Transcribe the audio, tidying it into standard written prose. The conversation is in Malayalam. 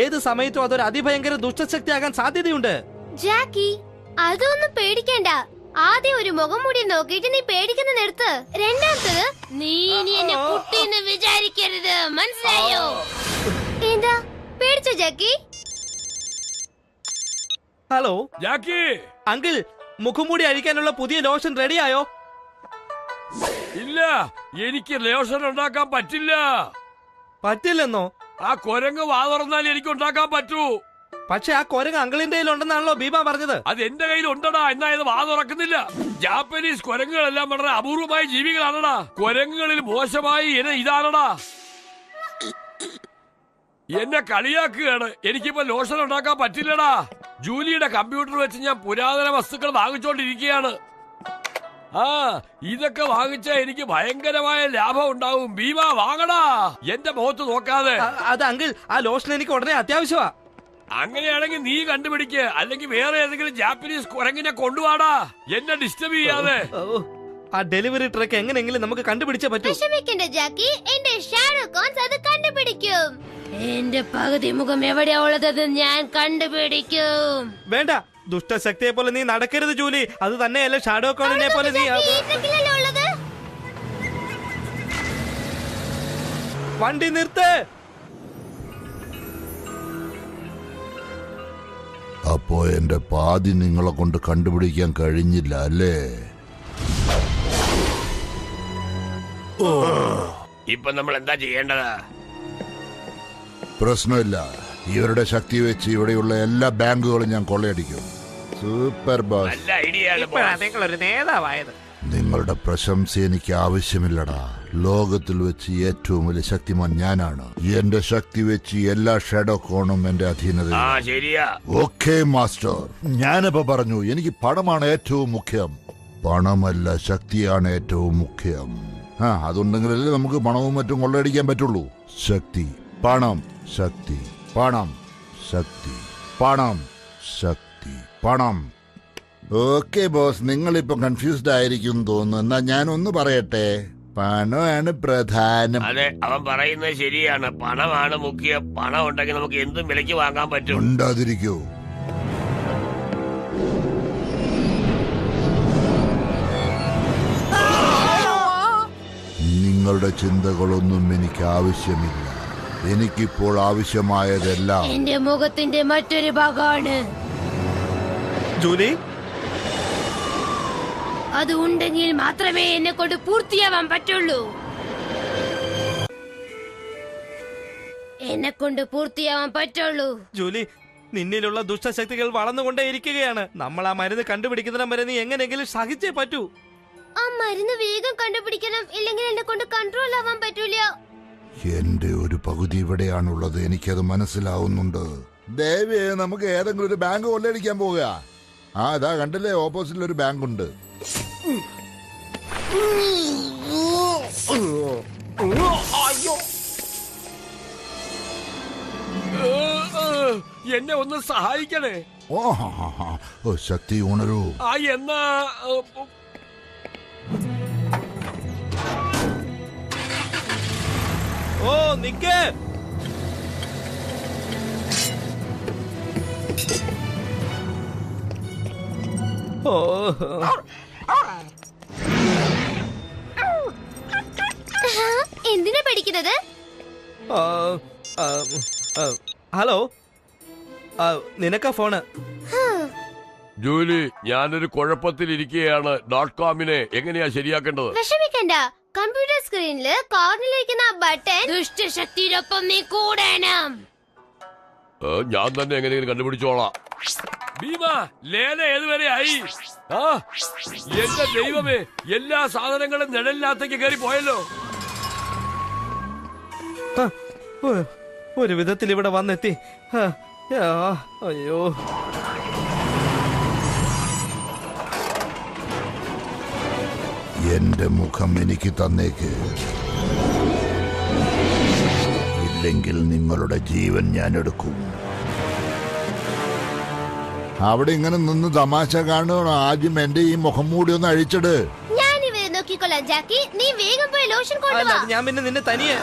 ഏത് സമയത്തും അതൊരു അതിഭയങ്കര ദുഷ്ടശക്തിയാകാൻ സാധ്യതയുണ്ട്. ജാക്കി, അതൊന്നും പേടിക്കണ്ട. ആദ്യം ഒരു മുഖംമൂടി നോക്കിയിട്ട് നീ പേടിക്കുന്ന നിർത്ത്. രണ്ടാമത്തത്, നീ ഇനി എന്നെ കുട്ടിന്ന് വിചാരിക്കരുത്, മനസ്സിലായോ? എന്താ പേടിച്ചോ ജാക്കി? ഹലോ ജാക്കി അങ്കിൾ, മുഖംമൂടി അഴിക്കാനുള്ള പുതിയ ലോഷൻ റെഡിയായോ? ഇല്ല, എനിക്ക് ലോഷൻ ഉണ്ടാക്കാൻ പറ്റില്ല. പറ്റില്ലെന്നോ? ആ കുരങ്ങ് വാ തുറന്നാൽ എനിക്ക് ഉണ്ടാക്കാൻ പറ്റൂ. പക്ഷെ ആ കുരങ്ങ് അങ്കിളിന്റെ കയ്യിലുണ്ടെന്നാണല്ലോ ഭീമ പറഞ്ഞത്. അത് എന്റെ കയ്യിൽ ഉണ്ടടാ, എന്നായത് വാ തുറക്കുന്നില്ല. ജാപ്പനീസ് കുരങ്ങുകളെല്ലാം വളരെ അപൂർവമായ ജീവികളാണടാ. കുരങ്ങുകളിൽ മോശമായി ഇനം ഇതാണടാ. എന്നെ കളിയാക്കുകയാണ്. എനിക്കിപ്പോ ലോഷൻ ഉണ്ടാക്കാൻ പറ്റില്ലടാ. ജൂലിയുടെ കമ്പ്യൂട്ടർ വെച്ച് ഞാൻ പുരാതന വസ്തുക്കൾ വാങ്ങിച്ചോണ്ടിരിക്കുകയാണ്. ആ, ഇതൊക്കെ വാങ്ങിച്ചാ എനിക്ക് ഭയങ്കരമായ ലാഭം ഉണ്ടാവും. ഭീമ വാങ്ങടാ, എന്റെ മുഖത്ത് നോക്കാതെ. അത് അങ്കിൾ, ആ ലോഷൻ എനിക്ക് ഉടനെ അത്യാവശ്യമാ. അങ്ങനെയാണെങ്കിൽ നീ കണ്ടുപിടിക്ക്, അല്ലെങ്കിൽ വേറെ ഏതെങ്കിലും ജാപ്പനീസ് കുരങ്ങിനെ കൊണ്ടുവാടാ, എന്നെ ഡിസ്റ്റർബ് ചെയ്യാതെ. ആ ഡെലിവറി ട്രക്ക് എങ്ങനെയെങ്കിലും നമുക്ക് കണ്ടുപിടിച്ചേ പറ്റൂ. വിഷമിക്കണ്ട ജാക്കി, എന്റെ ഷാഡോ കോൺസ് അത് കണ്ടുപിടിക്കും. എന്റെ പകുതി മുഖം എവിടെയാ ഉള്ളത് ഞാൻ കണ്ടുപിടിക്കും. വേണ്ട, ദുഷ്ടശക്തിയെ പോലെ നീ നടക്കരുത് ജൂലി. അത് തന്നെയല്ല ഷാഡോ കോണിനെ പോലെ നീ. വണ്ടി നിർത്ത്. അപ്പോ എന്റെ പാതി നിങ്ങളെ കൊണ്ട് കണ്ടുപിടിക്കാൻ കഴിഞ്ഞില്ല അല്ലേ? ഇപ്പൊ നമ്മൾ എന്താ ചെയ്യേണ്ടത്? പ്രശ്നമില്ല, ഇവരുടെ ശക്തി വെച്ച് ഇവിടെയുള്ള എല്ലാ ബാങ്കുകളും ഞാൻ കൊള്ളയടിക്കും. Super boss. നല്ല ഐഡിയ ആണ്. നിങ്ങളൊരു നേതാവായത്. നിങ്ങളുടെ പ്രശംസ എനിക്ക് ആവശ്യമില്ലടാ. ലോകത്തിൽ വെച്ച് ഏറ്റവും വലിയ ശക്തിമാൻ ഞാനാണ്. എന്റെ ശക്തി വെച്ച് എല്ലാ ഷാഡോ കോണും എന്റെ അധീനത. ശരിയാ. ഓക്കെ മാസ്റ്റർ, ഞാനിപ്പോ പറഞ്ഞു എനിക്ക് പണമാണ് ഏറ്റവും മുഖ്യം. പണമല്ല, ശക്തിയാണ് ഏറ്റവും മുഖ്യം. അതുണ്ടെങ്കിലല്ലേ നമുക്ക് പണവും മറ്റും കൊള്ളയടിക്കാൻ പറ്റുള്ളൂ. ശക്തി, പണം, ശക്തി, പണം, ശക്തി, പണം, ശക്തി, പണം. ഓക്കെ ബോസ്, നിങ്ങളിപ്പോ കൺഫ്യൂസ്ഡ് ആയിരിക്കും തോന്നുന്നു. എന്നാ ഞാനൊന്ന് പറയട്ടെ, പണമാണ് പ്രധാനം. അതെ, അവൻ പറയുന്നത് ശരിയാണ്. പണമാണ് മുഖ്യം. പണം ഉണ്ടെങ്കിൽ നമുക്ക് എന്തും വിലയ്ക്ക് വാങ്ങാൻ പറ്റും. ഉണ്ടാതിരിക്കൂ. നിങ്ങളുടെ ചിന്തകളൊന്നും എനിക്ക് ആവശ്യമില്ല. എനിക്കിപ്പോൾ ആവശ്യമായതെല്ലാം എന്റെ മുഖത്തിന്റെ മറ്റൊരു ഭാഗമാണ്. ജൂലി, അത് ഉണ്ടെങ്കിൽ മാത്രമേ എന്നെ കൊണ്ട് പൂർത്തിയാവാൻ പറ്റുള്ളൂ. എന്നെ കൊണ്ട് പൂർത്തിയാവാൻ പറ്റുള്ളൂ. ജൂലി, നിന്നിലുള്ള ദുഷ്ടശക്തികൾ വളർന്നുകൊണ്ടേയിരിക്കുകയാണ്. നമ്മൾ ആ മരുന്ന് കണ്ടുപിടിക്കുന്നതിനും വരെ നീ എങ്ങനെയെങ്കിലും സഹിച്ചേ പറ്റൂ. ആ മരുന്ന് വേഗം കണ്ടുപിടിക്കണം, ഇല്ലെങ്കിൽ എന്നെ കൊണ്ട് കൺട്രോൾ ആവാൻ പറ്റൂല. എന്റെ ഒരു പകുതി ഇവിടെയാണുള്ളത്, എനിക്കത് മനസ്സിലാവുന്നുണ്ട്. ദേവി, നമുക്ക് ഏതെങ്കിലും ഒരു ബാങ്ക് കൊള്ളയടിക്കാൻ പോവുക. അതാ കണ്ടില്ലേ, ഓപ്പോസിറ്റിൽ ഒരു ബാങ്ക് ഉണ്ട്. എന്നെ ഒന്ന് സഹായിക്കണേ. ഓ ശക്തി, ഉണരൂ. എന്നാ ഓ നിക്ക്. ഓ എന്തിനാ പഠിക്കുന്നത്? Hello, നിനക്കാ phone? ജൂലി, ഞാനൊരു കുഴപ്പത്തിലിരിക്കുകയാണ്. .comനെ എങ്ങനെയാ ശരിയാക്കേണ്ടത്? വിഷമിക്കണ്ട, കമ്പ്യൂട്ടർ സ്ക്രീനില് കോർണറിലിരിക്കുന്ന ബട്ടൺ ദുഷ്ടശക്തിയോടൊപ്പം നീ കൂടണം. ഞാൻ തന്നെ എങ്ങനെയെങ്കിലും കണ്ടുപിടിച്ചോളാം. ഭീമ, ലേല ഏതുവരെ ആയി? എന്റെ ദൈവമേ, എല്ലാ സാധനങ്ങളും നിഴലിനകത്തേക്ക് കയറി പോയല്ലോ. ഒരു വിധത്തിൽ ഇവിടെ വന്നെത്തി. അയ്യോ, എന്റെ മുഖം എനിക്ക് തന്നേക്ക്, ഇല്ലെങ്കിൽ നിങ്ങളുടെ ജീവൻ ഞാൻ എടുക്കും. അവിടെ ഇങ്ങനെ നിന്ന് തമാശ കാണുകയാണോ? ആദ്യം എന്റെ ഈ മുഖം മൂടി ഒന്ന് അഴിച്ചിട്. ഞാൻ ഇവരെ നോക്കിക്കൊള്ളാം ജാക്കി, നീ വേഗം പോയി ലോഷൻ കൊണ്ടുവാ. ഞാൻ പിന്നെ നിന്നെ തനിയെ